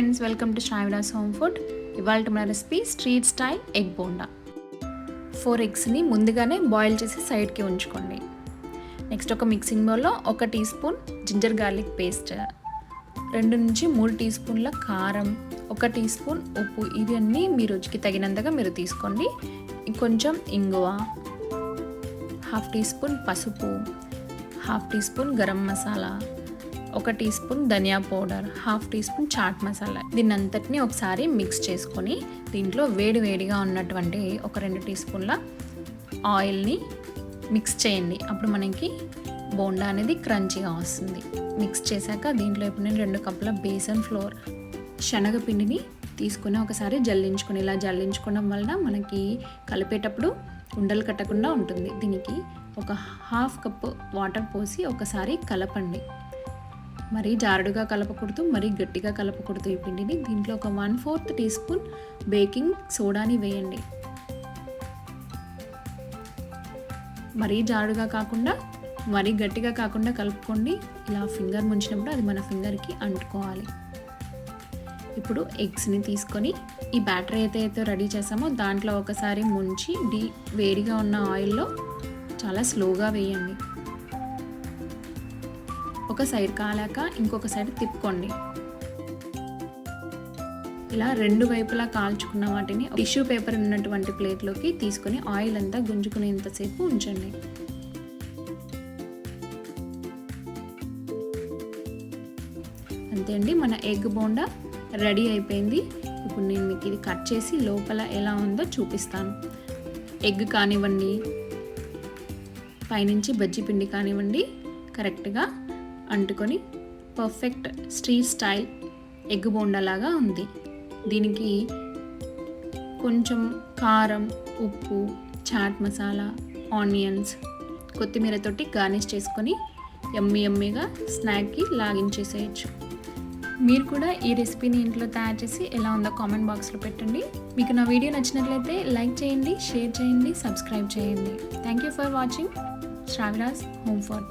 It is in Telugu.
Friends, welcome to Sravida's home food. ఇవాళ మన recipe street style egg bonda. 4 ఎగ్స్ని ముందుగానే బాయిల్ చేసి సైడ్కి ఉంచుకోండి. నెక్స్ట్ ఒక మిక్సింగ్ బౌల్లో 1 teaspoon ginger garlic paste, 2 నుంచి 3 టీ స్పూన్ల కారం, 1 టీ స్పూన్ ఉప్పు, ఇది అన్నీ మీ రుచికి తగినంతగా మీరు తీసుకోండి. కొంచెం ఇంగువ, 1/2 టీ స్పూన్ పసుపు, 1/2 teaspoon garam masala, 1 teaspoon dhania powder, 1/2 teaspoon chaat masala. దీన్ని అంతటిని ఒకసారి మిక్స్ చేసుకొని దీంట్లో వేడిగా ఉన్నటువంటి 2 టీ స్పూన్ల ఆయిల్ని మిక్స్ చేయండి. అప్పుడు మనకి బోండా అనేది క్రంచీగా వస్తుంది. మిక్స్ చేశాక దీంట్లో ఇప్పుడు నేను 2 కప్పుల బేసన్ ఫ్లోర్, శనగపిండిని తీసుకుని ఒకసారి జల్లించుకొని, ఇలా జల్లించుకోవడం వలన మనకి కలిపేటప్పుడు ఉండలు కట్టకుండా ఉంటుంది. దీనికి 1/2 కప్పు వాటర్ పోసి ఒకసారి కలపండి. మరీ జారుడుగా కలపకూడదు, మరీ గట్టిగా కలపకూడదు. ఈ పిండిని దీంట్లో 1/4 టీ స్పూన్ బేకింగ్ సోడాని వేయండి. మరీ జారుడుగా కాకుండా, మరీ గట్టిగా కాకుండా కలుపుకోండి. ఇలా ఫింగర్ ముంచినప్పుడు అది మన ఫింగర్కి అంటుకోవాలి. ఇప్పుడు ఎగ్స్ని తీసుకొని ఈ బ్యాటర్ అయితే రెడీ చేసామో దాంట్లో ఒకసారి ముంచి వేడిగా ఉన్న ఆయిల్లో చాలా స్లోగా వేయండి. ఒక సైడ్ కాలాక ఇంకొక సైడ్ తిప్పుకోండి. ఇలా 2 వైపులా కాల్చుకున్న వాటిని టిష్యూ పేపర్ ఉన్నటువంటి ప్లేట్లోకి తీసుకొని ఆయిల్ అంతా గుంజుకునేంతసేపు ఉంచండి. అంతే అండి, మన ఎగ్ బోండా రెడీ అయిపోయింది. ఇప్పుడు నేను మీకు ఇది కట్ చేసి లోపల ఎలా ఉందో చూపిస్తాను. ఎగ్ కానివ్వండి, పైనుంచి బజ్జీ పిండి కానివ్వండి, కరెక్ట్గా అంటుకొని perfect street style egg bonda లాగా ఉంది. దీనికి కొంచెం కారం, ఉప్పు, చాట్ మసాలా, ఆనియన్స్, కొత్తిమీరతోటి గార్నిష్ చేసుకొని యమ్మీగా స్నాక్కి లాగించేసేయచ్చు. మీరు కూడా ఈ రెసిపీని ఇంట్లో తయారు చేసి ఎలా ఉందో కామెంట్ బాక్స్లో పెట్టండి. మీకు నా వీడియో నచ్చినట్లయితే లైక్ చేయండి, షేర్ చేయండి, సబ్స్క్రైబ్ చేయండి. Thank you for watching Sravida's home food.